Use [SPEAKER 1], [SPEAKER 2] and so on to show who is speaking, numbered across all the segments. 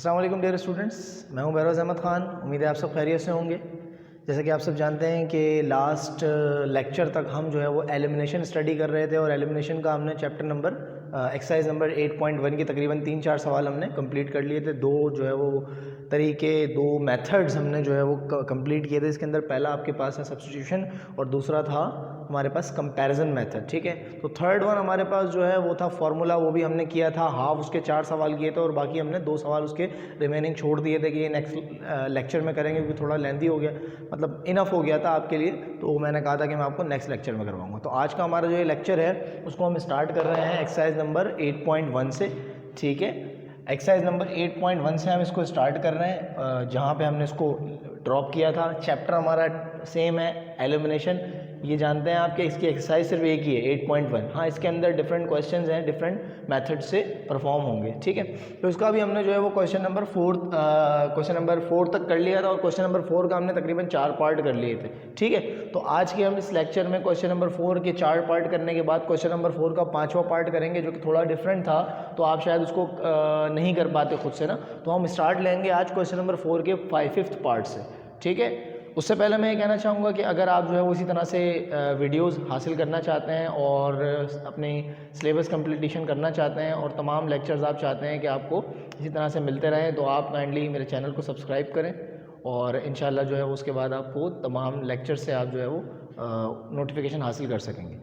[SPEAKER 1] अस्सलाम वालेकुम dear students, मैं हूं बहरोज़ अहमद ख़ान। उम्मीद है आप सब खैरियत से होंगे। जैसा कि आप सब जानते हैं कि लास्ट लेक्चर तक हम जो है वो एलिमिनेशन स्टडी कर रहे थे और एलिमिनेशन का हमने चैप्टर नंबर एक्सरसाइज नंबर 8.1 के तकरीबन 3-4 सवाल हमने कंप्लीट कर लिए थे। दो जो है वो तरीके, दो मेथड्स हमने जो है वो कंप्लीट किए थे। इसके अंदर पहला आपके पास है सब्स्टिट्यूशन और दूसरा था हमारे पास कंपैरिजन मेथड। ठीक है, तो थर्ड वन हमारे पास जो है वो था फार्मूला, वो भी हमने किया था। हाफ उसके 4 सवाल किए थे और बाकी हमने 2 सवाल उसके रिमेनिंग छोड़ दिए थे कि ये नेक्स्ट लेक्चर में करेंगे क्योंकि थोड़ा लेंथी हो गया, मतलब इनफ हो गया था आपके लिए। तो मैंने कहा था कि मैं आपको नेक्स्ट लेक्चर में करवाऊंगा। तो आज का हमारा जो ये लेक्चर है उसको हम स्टार्ट कर रहे हैं एक्सरसाइज नंबर 8.1 से। ठीक है, एक्सरसाइज नंबर 8.1 से हम इसको स्टार्ट कर रहे हैं, जहाँ पे हमने इसको ड्रॉप किया था। चैप्टर हमारा सेम है, एलिमिनेशन। ये जानते हैं आपके इसकी एक्सरसाइज सिर्फ एक ही है 8.1। हाँ, इसके अंदर डिफरेंट क्वेश्चंस हैं, डिफरेंट मेथड से परफॉर्म होंगे। ठीक है, तो इसका भी हमने जो है वो क्वेश्चन नंबर 4 तक कर लिया था और क्वेश्चन नंबर 4 का हमने तकरीबन 4 पार्ट कर लिए थे। ठीक है, तो आज के हम इस लेक्चर में क्वेश्चन नंबर 4 के 4 पार्ट करने के बाद क्वेश्चन नंबर 4 का 5वां पार्ट करेंगे, जो कि थोड़ा डिफरेंट था, तो आप शायद उसको नहीं कर पाते खुद से ना। तो हम स्टार्ट लेंगे आज क्वेश्चन नंबर 4 के 5th पार्ट से। ठीक है, उससे पहले मैं ये कहना चाहूँगा कि अगर आप जो है उसी तरह से वीडियोस हासिल करना चाहते हैं और अपनी सिलेबस कंप्लीटेशन करना चाहते हैं और तमाम लेक्चर्स आप चाहते हैं कि आपको इसी तरह से मिलते रहें, तो आप काइंडली मेरे चैनल को सब्सक्राइब करें और इंशाल्लाह जो है उसके बाद आपको तमाम लेक्चर से आप जो है वो नोटिफिकेशन हासिल कर सकेंगे।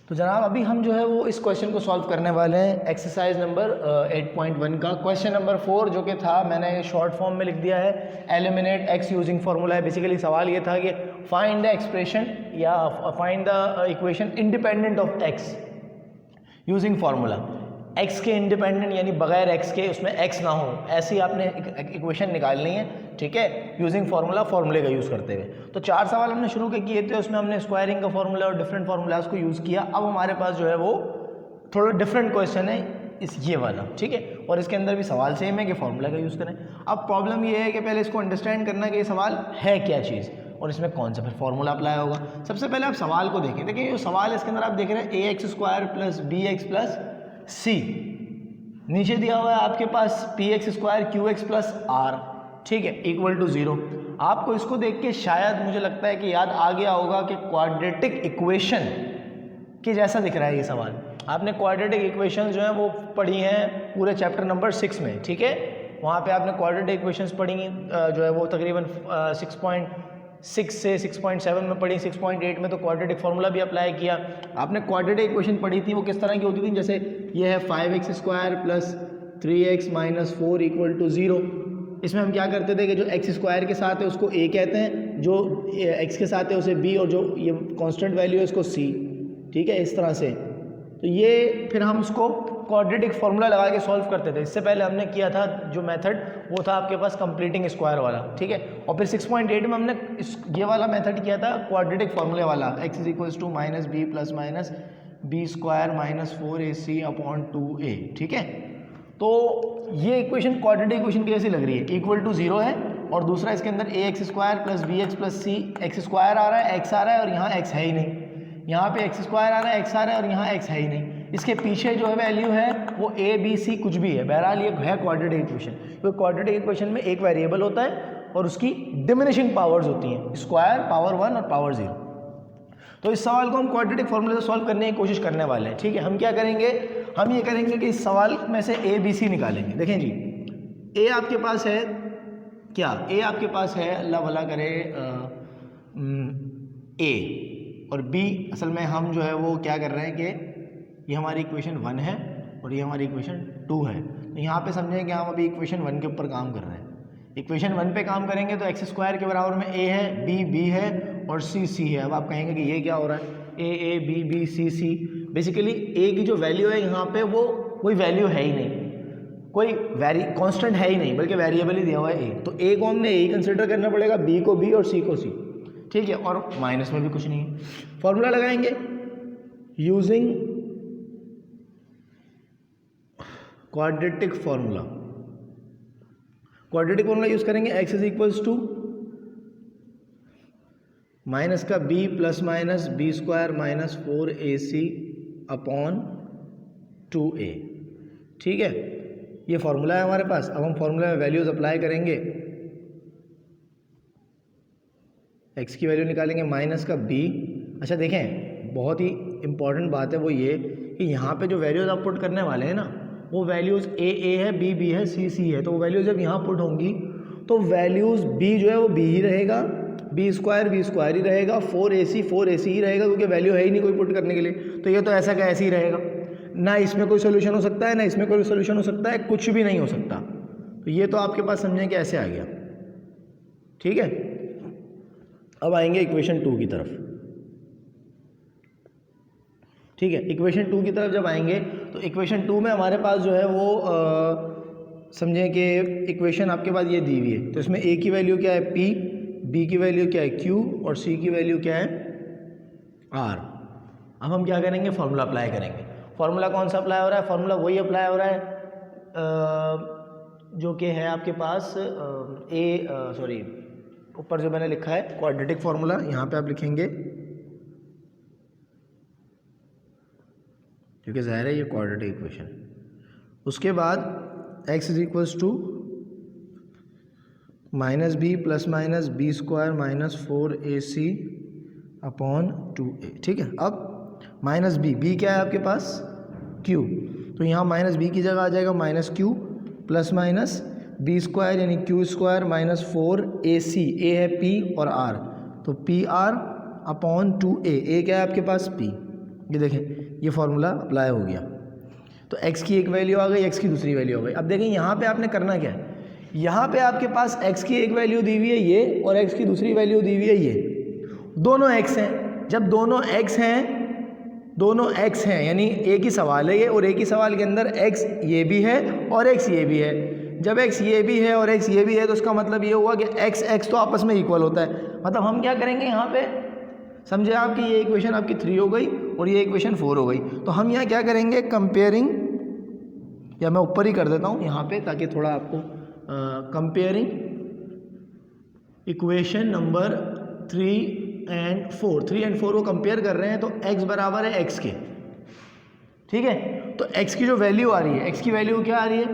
[SPEAKER 1] तो जनाब अभी हम जो है वो इस क्वेश्चन को सॉल्व करने वाले हैं, एक्सरसाइज नंबर 8.1 का क्वेश्चन नंबर 4, जो कि था, मैंने शॉर्ट फॉर्म में लिख दिया है एलिमिनेट एक्स यूजिंग फार्मूला है। बेसिकली सवाल ये था कि फाइंड द एक्सप्रेशन या find the equation independent of x using formula. X के इंडिपेंडेंट यानी बगैर एक्स के, उसमें एक्स ना हो, ऐसी आपने इक्वेशन निकालनी है। ठीक है, यूजिंग फार्मूला, फार्मूले का यूज़ करते हुए। तो 4 सवाल हमने शुरू के किए थे, उसमें हमने स्क्वायरिंग का फार्मूला और डिफरेंट फार्मूलाज को यूज़ किया। अब हमारे पास जो है वो थोड़ा डिफरेंट क्वेश्चन है इस ये वाला। ठीक है, और इसके अंदर भी सवाल सेम है कि फार्मूला का यूज़ करें। अब प्रॉब्लम ये है कि पहले इसको अंडरस्टैंड करना कि ये सवाल है क्या चीज़ और इसमें कौन सा फिर फार्मूला अप्लाई होगा। सबसे पहले आप सवाल को देखें। देखिए ये सवाल, इसके अंदर आप देख रहे हैं ax² plus bx plus c, नीचे दिया हुआ है आपके पास px² qx प्लस r, ठीक है, इक्वल टू 0। आपको इसको देख के शायद मुझे लगता है कि याद आ गया होगा कि क्वाड्रेटिक इक्वेशन के जैसा दिख रहा है ये सवाल। आपने क्वाड्रेटिक इक्वेशन जो है वो पढ़ी हैं पूरे चैप्टर नंबर 6 में। ठीक है, वहाँ पे आपने क्वाड्रेटिक इक्वेशंस पढ़ी जो है वो तकरीबन 6.6 से 6.7 में पढ़ी, 6.8 में तो क्वाड्रेटिक फार्मूला भी अप्लाई किया। आपने क्वाड्रेटिक इक्वेशन पढ़ी थी, वो किस तरह की होती थी, जैसे ये है 5x² plus 3x minus 4 equal to 0। इसमें हम क्या करते थे कि जो x² के साथ है उसको a कहते हैं, जो x के साथ है उसे b, और जो ये कांस्टेंट वैल्यू है इसको c। ठीक है, इस तरह से। तो ये फिर हम उसको क्वाड्रेटिक फार्मूला लगा के सॉल्व करते थे। इससे पहले हमने किया था जो मेथड, वो था आपके पास कंप्लीटिंग स्क्वायर वाला। ठीक है, और फिर 6.8 में हमने ये वाला मेथड किया था क्वाड्रेटिक फार्मूले वाला, x is equals to minus b plus minus b² minus 4ac upon 2a। ठीक है, तो ये इक्वेशन क्वाड्रेटिक इक्वेशन की जैसी लग रही है, इक्वल टू 0 है, और दूसरा इसके अंदर ax² plus bx plus c, x² आ रहा है, x आ रहा है और यहाँ x है ही नहीं, यहाँ पे x² आ रहा है, x आ रहा है और यहाँ x है ही नहीं। इसके पीछे जो है वैल्यू है वो a b c कुछ भी है, बहरहाल ये है क्वाड्रेटिक इक्वेशन। क्योंकि क्वाड्रेटिक इक्वेशन में एक वेरिएबल होता है और उसकी डिमिनिशिंग पावर्स होती हैं, स्क्वायर, पावर 1 और पावर 0। तो इस सवाल को हम क्वाड्रेटिक फार्मूले से सॉल्व करने की कोशिश करने वाले हैं। ठीक है, हम क्या करेंगे, हम ये करेंगे कि इस सवाल में से a b c निकालेंगे। देखें जी, a आपके पास है क्या, a आपके पास है, अल्लाह भला करे, a, और b असल में हम जो है वो क्या कर रहे हैं कि ये हमारी इक्वेशन 1 है और ये हमारी इक्वेशन 2 है। तो यहाँ पे समझें कि हम अभी इक्वेशन 1 के ऊपर काम कर रहे हैं। इक्वेशन 1 पे काम करेंगे तो x² के बराबर में a है, b है और c है। अब आप कहेंगे कि ये क्या हो रहा है, a b c। Basically a की जो वैल्यू है यहाँ पे वो कोई वैल्यू है ही नहीं, कोई कांस्टेंट है ही नहीं, बल्कि वेरिएबल ही दिया हुआ है a। तो a को हमने a ही कंसिडर करना पड़ेगा, b को b और c को c। ठीक है, और माइनस में भी कुछ नहीं है। फॉर्मूला लगाएंगे using quadratic formula. Quadratic formula use करेंगे, x is equals to minus का b plus minus b² minus 4ac upon 2a। ठीक है, ये फार्मूला है हमारे पास। अब हम फार्मूला में वैल्यूज़ अप्लाई करेंगे, x की वैल्यू निकालेंगे माइनस का b। अच्छा देखें, बहुत ही इंपॉर्टेंट बात है वो ये कि यहाँ पे जो वैल्यूज़ आप पुट करने वाले हैं ना, वो वैल्यूज़ a है, b है, c है। तो वो वैल्यूज़ जब यहाँ पुट होंगी तो वैल्यूज़ b जो है वो b ही रहेगा, b स्क्वायर ही रहेगा, 4ac ही रहेगा, क्योंकि वैल्यू है ही नहीं कोई पुट करने के लिए। तो ये तो ऐसा का ऐसे ही रहेगा, ना इसमें कोई सोल्यूशन हो सकता है, ना इसमें कोई सोल्यूशन हो सकता है, कुछ भी नहीं हो सकता। तो ये तो आपके पास समझें कि ऐसे आ गया, ठीक है। अब आएंगे इक्वेशन 2 की तरफ, ठीक है। इक्वेशन 2 की तरफ जब आएंगे तो इक्वेशन 2 में हमारे पास जो है वो समझें कि इक्वेशन आपके पास ये दी हुई है। तो इसमें a की वैल्यू क्या है p, b की वैल्यू क्या है q और c की वैल्यू क्या है r। अब हम क्या करेंगे, फार्मूला अप्लाई करेंगे। फार्मूला कौन सा अप्लाई हो रहा है? फार्मूला वही अप्लाई हो रहा है जो कि है आपके पास ऊपर जो मैंने लिखा है क्वाड्रेटिक फार्मूला, यहाँ पे आप लिखेंगे, क्योंकि ज़ाहिर है ये क्वाड्रेटिक इक्वेशन। उसके बाद x is equals to minus b plus minus b square minus 4ac upon 2a, ठीक है। अब माइनस b क्या है आपके पास q, तो यहाँ माइनस b की जगह आ जाएगा minus q plus minus b square यानी q square minus 4ac, a है p और r, तो pr अपॉन 2a, a क्या है आपके पास p। ये देखें ये फार्मूला अप्लाई हो गया। तो x की एक वैल्यू आ गई, x की दूसरी वैल्यू आ गई। अब देखें यहाँ पे आपने करना क्या है, यहाँ पे आपके पास x की एक वैल्यू दी हुई है ये, और x की दूसरी वैल्यू दी हुई है ये। दोनों x हैं, जब दोनों x हैं यानी एक ही सवाल है ये, और एक ही सवाल के अंदर x ये भी है और x ये भी है। जब x ये भी है और x ये भी है तो उसका मतलब ये हुआ कि x तो आपस में इक्वल होता है। मतलब हम क्या करेंगे यहाँ पे, समझे आप कि ये इक्वेशन आपकी 3 हो गई और ये इक्वेशन 4 हो गई। तो हम यहाँ क्या करेंगे, कंपेयरिंग, या मैं ऊपर ही कर देता हूँ यहाँ पे ताकि थोड़ा आपको कंपेयरिंग इक्वेशन नंबर 3 and 4 को कंपेयर कर रहे हैं। तो x बराबर है x के, ठीक है। तो x की जो वैल्यू आ रही है, x की वैल्यू क्या आ रही है,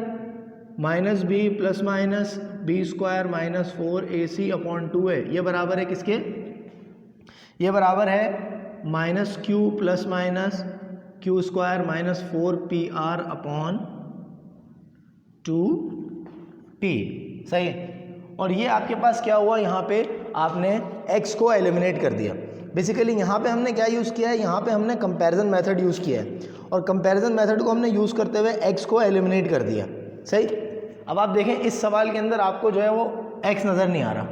[SPEAKER 1] minus b plus minus b square minus 4ac upon 2 है। ये बराबर है किसके, ये बराबर है minus q plus minus q square minus 4pr upon 2p, सही है। और ये आपके पास क्या हुआ, यहाँ पे आपने x को एलिमिनेट कर दिया। बेसिकली यहाँ पे हमने क्या यूज़ किया है, यहाँ पे हमने कंपैरिजन मेथड यूज़ किया है, और कंपैरिजन मेथड को हमने यूज़ करते हुए x को एलिमिनेट कर दिया, सही। अब आप देखें इस सवाल के अंदर आपको जो है वो x नज़र नहीं आ रहा,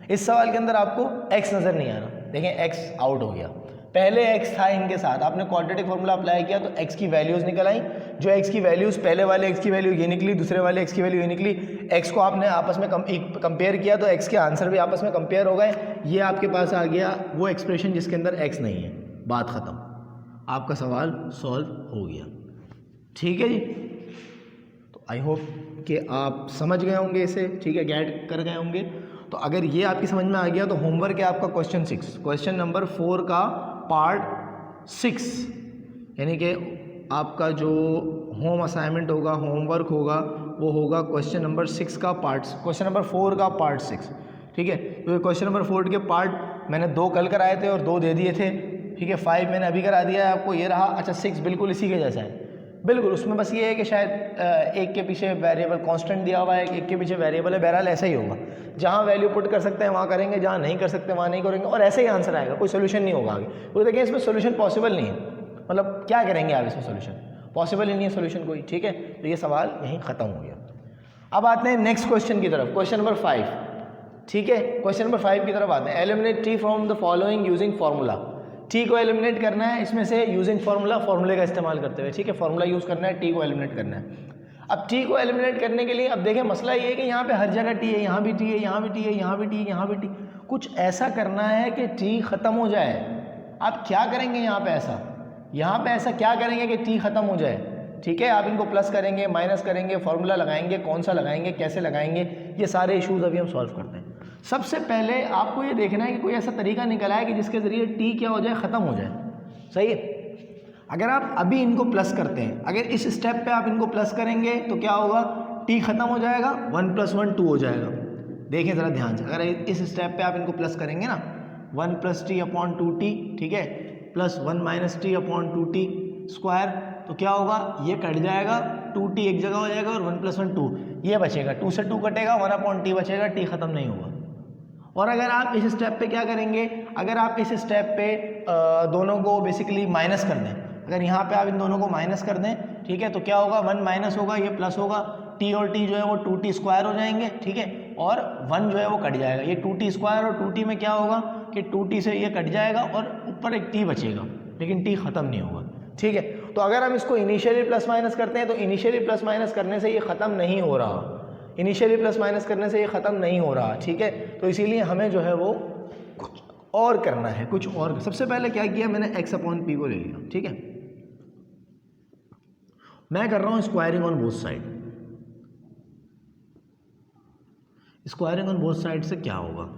[SPEAKER 1] इस सवाल के अंदर आपको x नज़र नहीं आ रहा। देखें x आउट हो गया, पहले x था इनके साथ, आपने क्वाड्रेटिक फार्मूला अप्लाई किया तो x की वैल्यूज़ निकल आई। जो x की वैल्यूज़, पहले वाले x की वैल्यू ये निकली, दूसरे वाले x की वैल्यू ये निकली। x को आपने आपस में कंपेयर किया तो x के आंसर भी आपस में कंपेयर हो गए। ये आपके पास आ गया वो एक्सप्रेशन जिसके अंदर x नहीं है, बात ख़त्म, आपका सवाल सॉल्व हो गया, ठीक है जी। तो आई होप कि आप समझ गए होंगे इसे, ठीक है, गेट कर गए होंगे। तो अगर ये आपकी समझ में आ गया तो होमवर्क है आपका क्वेश्चन नंबर 4 का पार्ट 6, यानी कि आपका जो होम असाइनमेंट होगा, होमवर्क होगा, वो होगा क्वेश्चन नंबर 6 का क्वेश्चन नंबर 4 का पार्ट 6, ठीक है। तो क्वेश्चन नंबर 4 के पार्ट मैंने 2 कल कराए थे और 2 दे दिए थे, ठीक है। 5 मैंने अभी करा दिया है आपको, ये रहा। अच्छा 6 बिल्कुल इसी के जैसा है, बिल्कुल, उसमें बस ये है कि शायद एक के पीछे वेरिएबल कांस्टेंट दिया हुआ है, एक के पीछे वेरिएबल है। बहरहाल ऐसा ही होगा, जहाँ वैल्यू पुट कर सकते हैं वहाँ करेंगे, जहाँ नहीं कर सकते वहाँ नहीं करेंगे, और ऐसे ही आंसर आएगा, कोई सोल्यूशन नहीं होगा आगे। तो देखिए इसमें सोल्यूशन पॉसिबल नहीं है, मतलब क्या करेंगे आप इसमें, सोल्यूशन पॉसिबल ही नहीं है सोल्यूशन कोई, ठीक है। तो ये सवाल यहीं ख़त्म हो गया। अब आते हैं नेक्स्ट क्वेश्चन की तरफ, क्वेश्चन नंबर 5, ठीक है। क्वेश्चन नंबर 5 की तरफ आते हैं। Eliminate T from the following using formula. T को एलिमिनेट करना है इसमें से यूजिंग फार्मूले का इस्तेमाल करते हुए, ठीक है। फार्मूला यूज़ करना है, टी को एलिमिनेट करना है। अब टी को एलिमिनेट करने के लिए अब देखें मसला ये है कि यहाँ पे हर जगह टी है, यहाँ भी टी है, यहाँ भी टी है, यहाँ भी टी है, यहाँ भी टी। कुछ ऐसा करना है कि टी ख़त्म हो जाए। आप क्या करेंगे यहाँ पे ऐसा क्या करेंगे कि टी ख़त्म हो जाए, ठीक है। आप इनको प्लस करेंगे, माइनस करेंगे, फार्मूला लगाएंगे, कौन सा लगाएंगे, कैसे लगाएंगे, ये सारे इश्यूज़ अभी हम सॉल्व करते हैं। सबसे पहले आपको ये देखना है कि कोई ऐसा तरीका निकला है कि जिसके ज़रिए टी क्या हो जाए, ख़त्म हो जाए, सही है। अगर आप अभी इनको प्लस करते हैं, अगर इस स्टेप पे आप इनको प्लस करेंगे तो क्या होगा, t खत्म हो जाएगा, 1 + 1 2 हो जाएगा। देखें ज़रा ध्यान से, अगर इस स्टेप पे आप इनको प्लस करेंगे ना 1 + t/2t, ठीक है, प्लस 1 - t/2t स्क्वायर, तो क्या होगा, ये कट जाएगा, 2t एक जगह हो जाएगा और 1 + 1 2, ये बचेगा, 2 से 2 कटेगा, 1/t बचेगा, t खत्म नहीं होगा। और अगर आप इस स्टेप पे क्या करेंगे, अगर आप इस स्टेप पे दोनों को बेसिकली माइनस कर दें, अगर यहाँ पे आप इन दोनों को माइनस कर दें, ठीक है, तो क्या होगा, 1 माइनस होगा, ये प्लस होगा, t और t जो है वो 2t स्क्वायर हो जाएंगे, ठीक है, और 1 जो है वो कट जाएगा, ये 2t स्क्वायर और 2t में क्या होगा कि 2t से ये कट जाएगा और ऊपर एक t बचेगा, लेकिन t खत्म नहीं होगा, ठीक है। तो अगर हम इसको इनिशियली प्लस माइनस करते हैं तो इनिशियली प्लस माइनस करने से ये ख़त्म नहीं हो रहा, इनिशियली प्लस माइनस करने से ये ख़त्म नहीं हो रहा, ठीक है। तो इसीलिए हमें जो है वो कुछ और करना है, कुछ और। सबसे पहले क्या किया मैंने, x/p को ले लिया, ठीक है, मैं कर रहा हूँ squaring on both side. Squaring on both side से क्या होगा,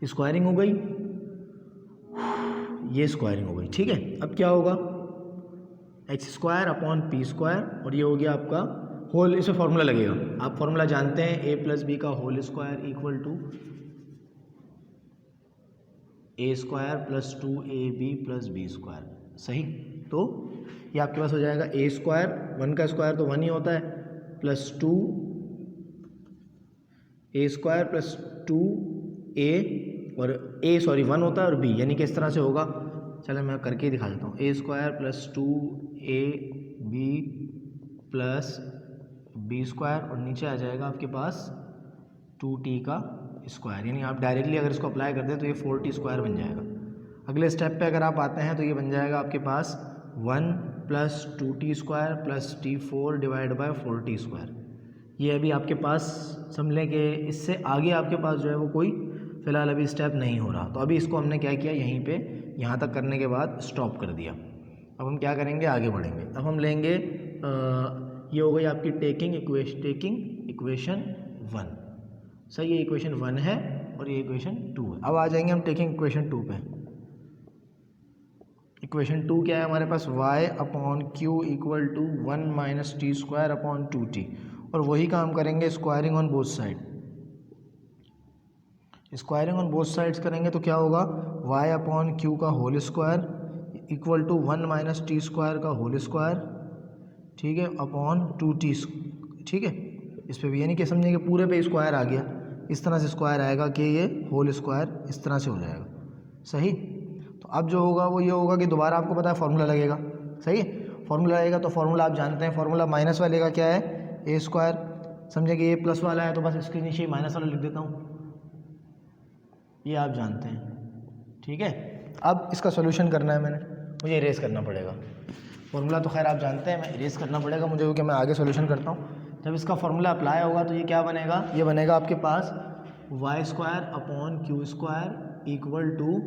[SPEAKER 1] स्क्वायरिंग हो गई, ये स्क्वायरिंग हो गई, ठीक है। अब क्या होगा, x²/p², और ये हो गया आपका होल, इसमें फॉर्मूला लगेगा, आप फॉर्मूला जानते हैं, a + b का whole square equal to a² + 2ab + b², सही। तो ये आपके पास हो जाएगा a², 1 का स्क्वायर तो 1 ही होता है, प्लस 2a² + 2a, और a 1 होता है और b, यानी कि इस तरह से होगा, चलो मैं करके ही दिखा देता हूँ, a² + 2ab + b² और नीचे आ जाएगा आपके पास 2t का स्क्वायर, यानी आप डायरेक्टली अगर इसको अप्लाई कर दें तो ये 4t² बन जाएगा। अगले स्टेप पे अगर आप आते हैं तो ये बन जाएगा आपके पास 1 + 2t² + t4 / 4t²। ये अभी आपके पास समझ लें कि इससे आगे आपके पास जो है वो कोई फ़िलहाल अभी स्टेप नहीं हो रहा, तो अभी इसको हमने क्या किया, यहीं पे यहाँ तक करने के बाद स्टॉप कर दिया। अब हम क्या करेंगे, आगे बढ़ेंगे। अब हम लेंगे ये हो गई आपकी टेकिंग इक्वेशन 1, सही, ये इक्वेशन 1 है और ये इक्वेशन 2 है। अब आ जाएंगे हम टेकिंग इक्वेशन 2 पे। इक्वेशन 2 क्या है हमारे पास, y/q = 1 - t² / 2t, और वही काम करेंगे squaring on both side. Squaring on both sides करेंगे तो क्या होगा, y/q का whole square equal to 1 - t² का होल स्क्वायर, ठीक है, अपॉन 2t, ठीक है। इस पे भी यानी कि समझें कि पूरे पे स्क्वायर आ गया, इस तरह से स्क्वायर आएगा कि ये होल स्क्वायर इस तरह से हो जाएगा, सही। तो अब जो होगा वो ये होगा कि दोबारा आपको पता है फार्मूला लगेगा, सही है, फार्मूला लगेगा, तो फार्मूला आप जानते हैं, फार्मूला माइनस वाले का क्या है, a², समझे कि ये प्लस वाला है तो बस इसके नीचे माइनस वाला लिख देता हूँ, ये आप जानते हैं, ठीक है। अब इसका सोल्यूशन करना है, मैंने मुझे इरेज करना पड़ेगा, फार्मूला तो खैर आप जानते हैं, मैं इरेज करना पड़ेगा मुझे, क्योंकि मैं आगे सोल्यूशन करता हूँ। जब इसका फार्मूला अप्लाई होगा तो ये क्या बनेगा, ये बनेगा आपके पास y² / q² equal to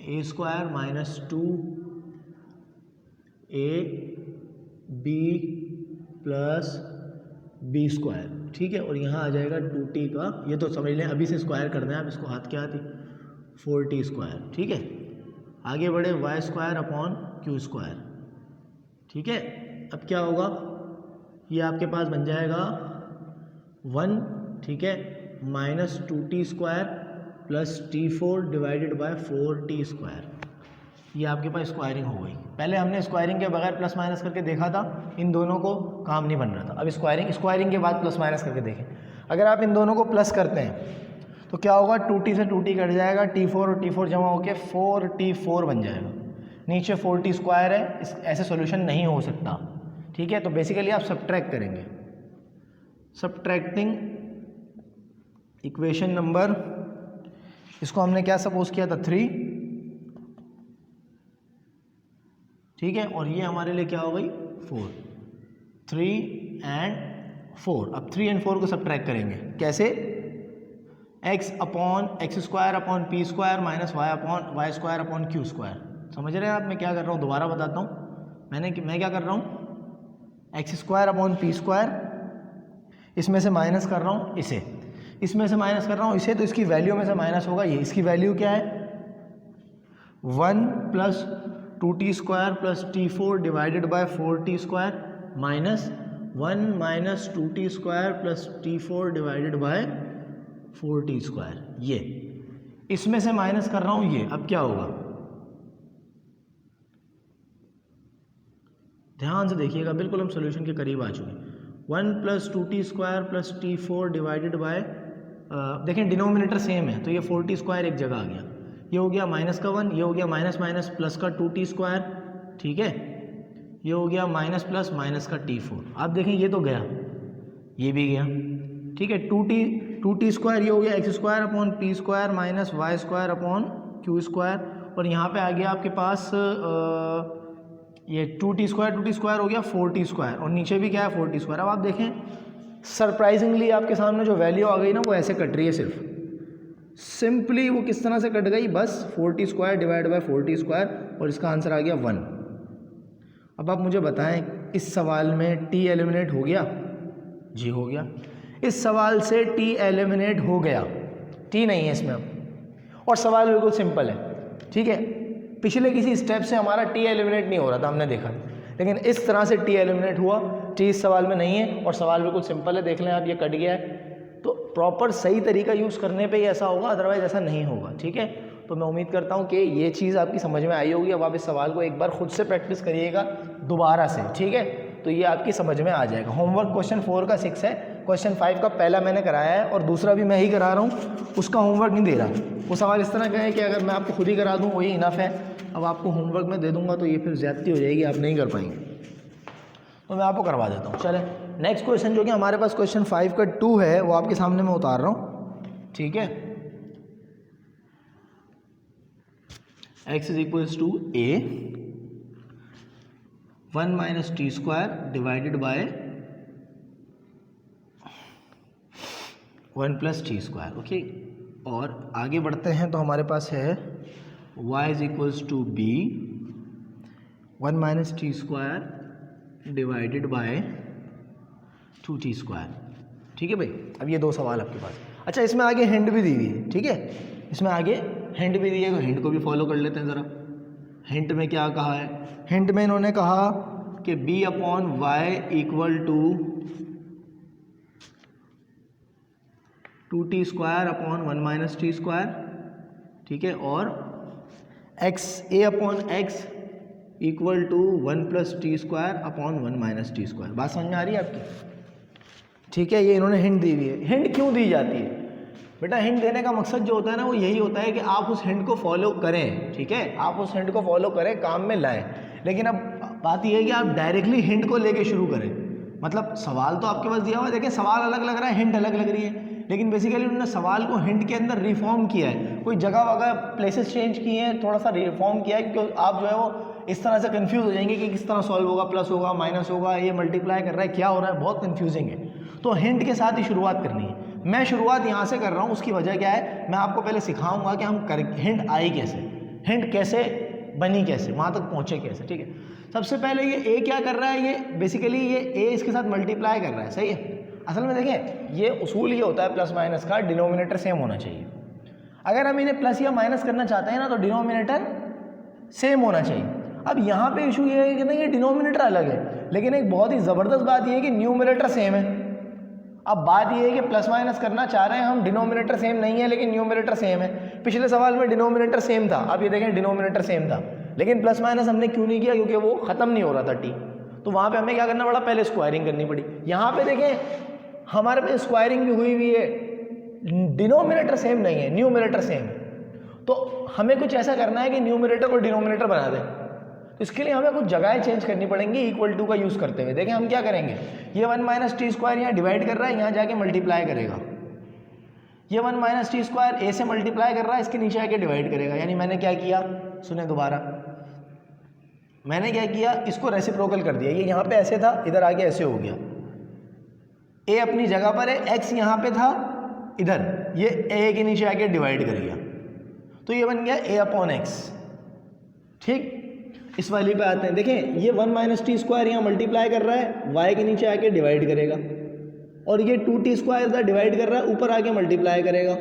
[SPEAKER 1] a² - 2ab + b², ठीक है, और यहाँ आ जाएगा 2t का, ये तो समझ लें अभी से स्क्वायर करना है, आप इसको हाथ के हाथ ही 4t², ठीक है। आगे बढ़े y² / q², ठीक है। अब क्या होगा, ये आपके पास बन जाएगा 1, ठीक है, - 2t² + t4 / 4t², ये आपके पास स्क्वायरिंग हो गई। पहले हमने स्क्वायरिंग के बगैर प्लस माइनस करके देखा था, इन दोनों को काम नहीं बन रहा था। अब स्क्वायरिंग के बाद प्लस माइनस करके देखें, अगर आप इन दोनों को प्लस करते हैं तो क्या होगा, 2t से 2t कट जाएगा, t4 और t4 जमा होकर 4t4 बन जाएगा, नीचे 4t² है, ऐसे सॉल्यूशन नहीं हो सकता, ठीक है। तो बेसिकली आप सब्ट्रैक्ट करेंगे, सब्ट्रैक्टिंग इक्वेशन नंबर, इसको हमने क्या सपोज किया था, 3, ठीक है, और ये हमारे लिए क्या हो गई, 4, 3 और 4। अब 3 और 4 को सब्ट्रैक्ट करेंगे, कैसे, x/x² p² - y/y² q², समझ रहे हैं आप मैं क्या कर रहा हूँ, दोबारा बताता हूँ, मैं क्या कर रहा हूँ, x² p², इसमें से माइनस कर रहा हूँ इसे, इसमें से माइनस कर रहा हूँ इसे, तो इसकी वैल्यू में से माइनस होगा ये, इसकी वैल्यू क्या है 1 plus 2t² plus t4 divided by 4t² minus 1 minus 2t² plus t4 divided by 4t²। ये इसमें से माइनस कर रहा हूं ये, अब क्या होगा ध्यान से देखिएगा, बिल्कुल हम सॉल्यूशन के करीब आ चुके हैं। 1 plus 2t² plus t4 divided by देखें डिनोमिनेटर सेम है तो ये 4t² एक जगह आ गया, ये हो गया माइनस का 1, ये हो गया माइनस माइनस प्लस का 2t², ठीक है, ये हो गया माइनस प्लस माइनस का t4। आप देखें ये तो गया, ये भी गया, ठीक है, 2t² ये हो गया x² upon p² minus y² upon q², और यहाँ पे आ गया आपके पास ये 2t² हो गया 4t², और नीचे भी क्या है 4t²। अब आप देखें सरप्राइजिंगली आपके सामने जो वैल्यू आ गई ना वो ऐसे कट रही है, सिर्फ सिंपली वो किस तरह से कट गई, बस 4t² डिवाइड बाय 4t², और इसका आंसर आ गया 1। अब आप मुझे बताएं इस सवाल में t एलिमिनेट हो गया? जी हो गया। इस सवाल से t एलिमिनेट हो गया, t नहीं है इसमें अब, और सवाल बिल्कुल सिंपल है, ठीक है। पिछले किसी स्टेप से हमारा t एलिमिनेट नहीं हो रहा था, हमने देखा, लेकिन इस तरह से t एलिमिनेट हुआ, t इस सवाल में नहीं है, और सवाल बिल्कुल सिंपल है, देख लें आप, ये कट गया है। तो प्रॉपर सही तरीका यूज़ करने पे ही ऐसा होगा, अदरवाइज ऐसा नहीं होगा, ठीक है। तो मैं उम्मीद करता हूँ कि ये चीज़ आपकी समझ में आई होगी। अब आप इस सवाल को एक बार खुद से प्रैक्टिस करिएगा दोबारा से, ठीक है, तो ये आपकी समझ में आ जाएगा। होमवर्क क्वेश्चन 4 का 6 है, क्वेश्चन 5 का पहला मैंने कराया है और दूसरा भी मैं ही करा रहा हूँ, उसका होमवर्क नहीं दे रहा। वो सवाल इस तरह का है कि अगर मैं आपको खुद ही करा दूँ वही इनफ है, अब आपको होमवर्क में दे दूंगा तो ये फिर ज़्यादती हो जाएगी, आप नहीं कर पाएंगे, तो मैं आपको करवा देता हूँ। चलें नेक्स्ट क्वेश्चन जो कि हमारे पास क्वेश्चन 5 का 2 है वो आपके सामने मैं उतार रहा हूँ, ठीक है। x is equals to a 1 minus t² divided by 1 plus t², okay. और आगे बढ़ते हैं तो हमारे पास है y is equals to b 1 minus t² divided by 2t², ठीक है भाई। अब ये दो सवाल आपके पास, अच्छा इसमें आगे हिंट भी दी हुई है, ठीक है, इसमें आगे हिंट भी दी है, तो हिंट को भी फॉलो कर लेते हैं ज़रा। हिंट में क्या कहा है, हिंट में इन्होंने कहा कि b upon y equal to 2t² upon 1 minus t², ठीक है, और a upon x equal to 1 plus t² upon 1 minus t²। बात समझ में आ रही है आपकी? ठीक है, ये इन्होंने हिंट दी हुई है। हिंट क्यों दी जाती है बेटा? हिंट देने का मकसद जो होता है ना वो यही होता है कि आप उस हिंट को फॉलो करें, ठीक है, आप उस हिंट को फॉलो करें, काम में लाएं। लेकिन अब बात यह है कि आप डायरेक्टली हिंट को लेके शुरू करें, मतलब सवाल तो आपके पास दिया हुआ है, देखिए सवाल अलग लग रहा है, हिंट अलग लग रही है, लेकिन बेसिकली उन्होंने सवाल को हिंट के अंदर रिफॉर्म किया है, कोई जगह वगैरह प्लेसेस चेंज किए हैं, थोड़ा सा रिफॉर्म किया है, क्योंकि आप जो है वो इस तरह से कंफ्यूज हो जाएंगे कि किस तरह सॉल्व होगा, प्लस होगा माइनस होगा, ये मल्टीप्लाई कर रहा है, क्या हो रहा है, बहुत कंफ्यूजिंग है। तो हिंट के साथ ही शुरुआत करनी है। मैं शुरुआत यहाँ से कर रहा हूँ, उसकी वजह क्या है, मैं आपको पहले सिखाऊंगा कि हम हिंट आई कैसे, हिंट कैसे बनी, कैसे वहाँ तक पहुँचे कैसे, ठीक है। सबसे पहले ये ए क्या कर रहा है, ये बेसिकली ये ए इसके साथ मल्टीप्लाई कर रहा है, सही है। असल में देखें ये उसूल ये होता है प्लस माइनस का, डिनोमिनेटर सेम होना चाहिए। अगर हम इन्हें प्लस या माइनस करना चाहते हैं ना तो डिनोमिनेटर सेम होना चाहिए। अब यहाँ पे इशू ये है कि नहीं, ये डिनोमिनेटर अलग है, लेकिन एक बहुत ही ज़बरदस्त बात ये है कि न्यूमिनेटर सेम है। अब बात ये है कि प्लस माइनस करना चाह रहे हैं हम, डिनोमिनेटर सेम नहीं है लेकिन न्यूमिनेटर सेम है। पिछले सवाल में डिनोमिनेटर सेम था, अब ये देखें डिनोमिनेटर सेम था, लेकिन प्लस माइनस हमने क्यों नहीं किया, क्योंकि वो ख़त्म नहीं हो रहा था टी, तो वहाँ पे हमें क्या करना पड़ा, पहले स्क्वायरिंग करनी पड़ी। यहाँ पे देखें हमारे पे स्क्वायरिंग भी हुई हुई है, डिनोमिनेटर सेम नहीं है, न्यूमिनेटर सेम है, तो हमें कुछ ऐसा करना है कि न्यूमिनेटर को डिनोमिनेटर बना दें। तो इसके लिए हमें कुछ जगहें चेंज करनी पड़ेंगी इक्वल टू का यूज़ करते हुए। देखें हम क्या करेंगे, ये 1 माइनस t² यहाँ डिवाइड कर रहा है, यहाँ जाके मल्टीप्लाई करेगा, ये 1 माइनस t² ए से मल्टीप्लाई कर रहा है, इसके नीचे आके डिवाइड करेगा। यानी मैंने क्या किया, सुने दोबारा, मैंने क्या किया, इसको रेसिप्रोकल कर दिया, ये यहाँ पे ऐसे था, इधर आके ऐसे हो गया, ए अपनी जगह पर है, एक्स यहाँ पे था इधर, ये ए के नीचे आके डिवाइड कर गया, तो ये बन गया a अपॉन एक्स। ठीक, इस वाली पे आते हैं, देखें ये 1 माइनस t² यहाँ मल्टीप्लाई कर रहा है, y के नीचे आके डिवाइड करेगा, और ये 2t² इधर डिवाइड कर रहा है, ऊपर आके मल्टीप्लाई करेगा।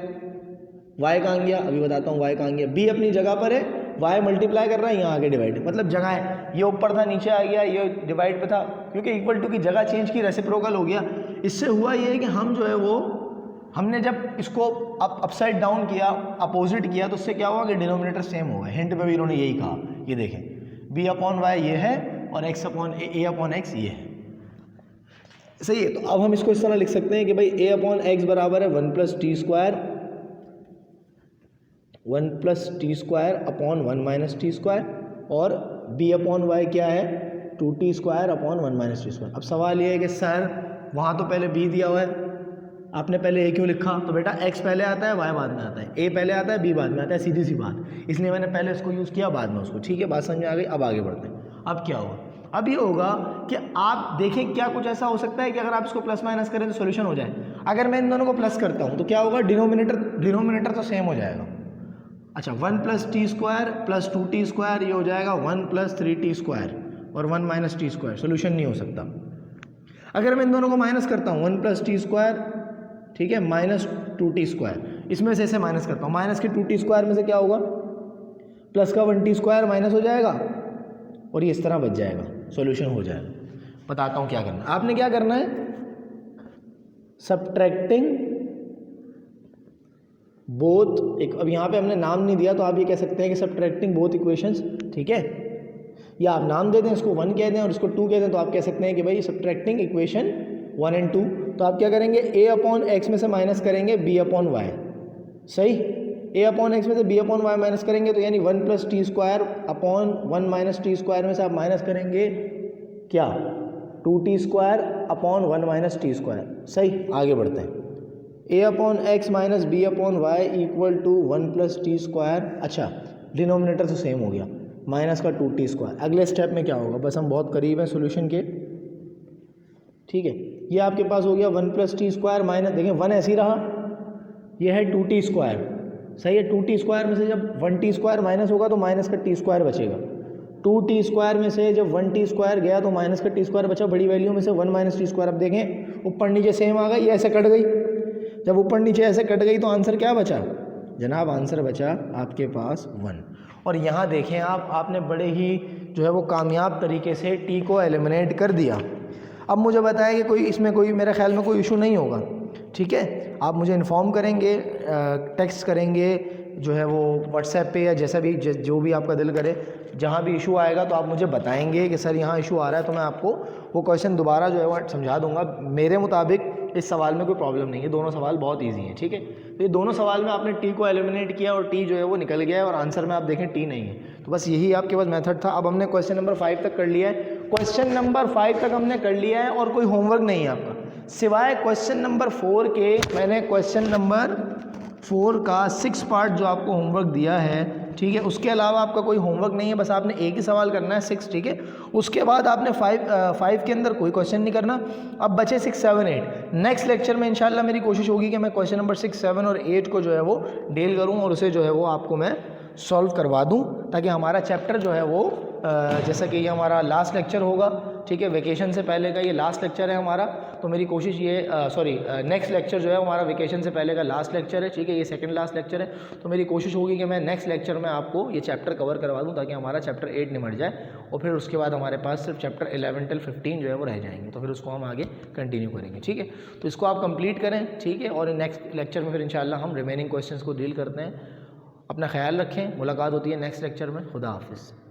[SPEAKER 1] y कहाँ गया, अभी बताता हूँ y कहाँ गया, b अपनी जगह पर है, y मल्टीप्लाई कर रहा है, यहाँ आगे डिवाइड, मतलब जगह है, ये ऊपर था नीचे आ गया, ये डिवाइड पे था, क्योंकि इक्वल टू की जगह चेंज की, रेसिप्रोकल हो गया। इससे हुआ ये है कि हम जो है वो हमने जब इसको अपसाइड डाउन किया, अपोजिट किया, तो उससे क्या हुआ कि डिनोमिनेटर सेम होगा। हिंट में भी इन्होंने यही कहा, ये देखें b अपॉन वाई ये है और x upon a upon x ये है, सही है। तो अब हम इसको इस तरह लिख सकते हैं कि भाई a अपॉन एक्स बराबर है 1 plus t square upon 1 minus t square, और b अपॉन वाई क्या है 2t square upon 1 minus t square. अब सवाल ये है कि सर वहाँ तो पहले b दिया हुआ है, आपने पहले a क्यों लिखा? तो बेटा x पहले आता है, y बाद में आता है, a पहले आता है, b बाद में आता है, सीधी सी बात, इसलिए मैंने पहले इसको यूज़ किया बाद में उसको। ठीक है, बात समझ में आ गई। अब आगे बढ़ते हैं। अब क्या होगा? अब ये होगा कि आप देखें क्या कुछ ऐसा हो सकता है कि अगर आप इसको प्लस माइनस करें तो सोल्यूशन हो जाए। अगर मैं इन दोनों को प्लस करता हूँ तो क्या होगा? डिनोमिनेटर तो सेम हो जाएगा। अच्छा, 1 plus t square plus 2t square, ये हो जाएगा 1 प्लस 3t स्क्वायर और 1 माइनस टी स्क्वायर, सोल्यूशन नहीं हो सकता। अगर मैं इन दोनों को माइनस करता हूँ 1 प्लस टी स्क्वायर, ठीक है, माइनस 2t स्क्वायर, इसमें से ऐसे माइनस करता हूँ, माइनस के 2t स्क्वायर में से क्या होगा? प्लस का 1t स्क्वायर माइनस हो जाएगा और ये इस तरह बच जाएगा, सॉल्यूशन हो जाएगा। बताता हूँ क्या करना है। आपने क्या करना है? सब्ट्रैक्टिंग बोथ, एक अब यहाँ पे हमने नाम नहीं दिया तो आप ये कह सकते हैं कि सब्ट्रैक्टिंग बोथ इक्वेशंस, ठीक है, या आप नाम दे दें, इसको 1 कह दें और इसको 2 कह दें, तो आप कह सकते हैं कि भाई सब्ट्रैक्टिंग इक्वेशन 1 एंड 2। तो आप क्या करेंगे? a अपॉन एक्स में से माइनस करेंगे b अपॉन वाई, सही, a अपॉन एक्स में से b अपॉन वाई माइनस करेंगे तो यानी 1 plus t square upon 1 minus t square में से आप माइनस करेंगे क्या? 2t square upon 1 minus t square, सही। आगे बढ़ते हैं। a upon x minus b upon y equal to 1 plus t square. अच्छा, डिनोमिनेटर तो सेम हो गया, माइनस का 2t स्क्वायर। अगले स्टेप में क्या होगा? बस हम बहुत करीब हैं सोल्यूशन के, ठीक है। ये आपके पास हो गया 1 प्लस टी स्क्वायर माइनस, देखें 1 ऐसे ही रहा, ये है 2t स्क्वायर, सही है। 2t स्क्वायर में से जब 1t स्क्वायर माइनस होगा तो माइनस का t स्क्वायर बचेगा। 2t स्क्वायर में से जब 1t स्क्वायर गया तो माइनस का t स्क्वायर बचा, बड़ी वैल्यू में से 1 माइनस टी स्क्वायर। अब देखें ऊपर नीचे सेम आ गई, ऐसे कट गई। जब ऊपर नीचे ऐसे कट गई तो आंसर क्या बचा जनाब? आंसर बचा आपके पास 1। और यहाँ देखें आपने बड़े ही जो है वो कामयाब तरीके से t को एलिमिनेट कर दिया। अब मुझे बताएं कि कोई इसमें कोई मेरे ख्याल में कोई इशू नहीं होगा, ठीक है। आप मुझे इन्फॉर्म करेंगे, टेक्स्ट करेंगे जो है वो व्हाट्सएप पे या जैसा भी जो भी आपका दिल करे, जहाँ भी इशू आएगा तो आप मुझे बताएंगे कि सर यहाँ इशू आ रहा है, तो मैं आपको वो क्वेश्चन दोबारा जो है वो समझा दूंगा। मेरे मुताबिक इस सवाल में कोई प्रॉब्लम नहीं है, दोनों सवाल बहुत ईजी हैं, ठीक है। तो ये दोनों सवाल में आपने टी को एलिमिनेट किया और टी जो है वो निकल गया है और आंसर में आप देखें टी नहीं है। तो बस यही आपके पास मेथड था। अब हमने क्वेश्चन नंबर 5 तक कर लिया है, क्वेश्चन नंबर 5 तक हमने कर लिया है और कोई होमवर्क नहीं है आपका, सिवाय क्वेश्चन नंबर 4 के। मैंने क्वेश्चन नंबर 4 का 6 पार्ट जो आपको होमवर्क दिया है, ठीक है, उसके अलावा आपका कोई होमवर्क नहीं है, बस आपने एक ही सवाल करना है 6, ठीक है। उसके बाद आपने 5 के अंदर कोई क्वेश्चन नहीं करना। अब बचे 6, 7, 8। नेक्स्ट लेक्चर में इंशाल्लाह मेरी कोशिश होगी कि मैं क्वेश्चन नंबर 6, 7 और 8 को जो है वो डील करूँ और उसे जो है वो आपको मैं सॉल्व करवा दूँ, ताकि हमारा चैप्टर जो है वो जैसा कि ये हमारा लास्ट लेक्चर होगा, ठीक है, वेकेशन से पहले का ये लास्ट लेक्चर है हमारा। तो मेरी कोशिश ये नेक्स्ट लेक्चर जो है हमारा वेकेशन से पहले का लास्ट लेक्चर है, ठीक है, ये सेकंड लास्ट लेक्चर है। तो मेरी कोशिश होगी कि मैं नेक्स्ट लेक्चर में आपको ये चैप्टर कवर करवा दूं, ताकि हमारा चैप्टर 8 निमट जाए और फिर उसके बाद हमारे पास सिर्फ चैप्टर 11 till 15 जो है वो रह जाएंगे, तो फिर उसको हम आगे कंटिन्यू करेंगे, ठीक है। तो इसको आप कंप्लीट करें, ठीक है, और नेक्स्ट लेक्चर में फिर इंशाल्लाह हम रिमेनिंग क्वेश्चंस को डील करते हैं। अपना ख्याल रखें, मुलाकात होती है नेक्स्ट लेक्चर में। खुदा हाफिज़।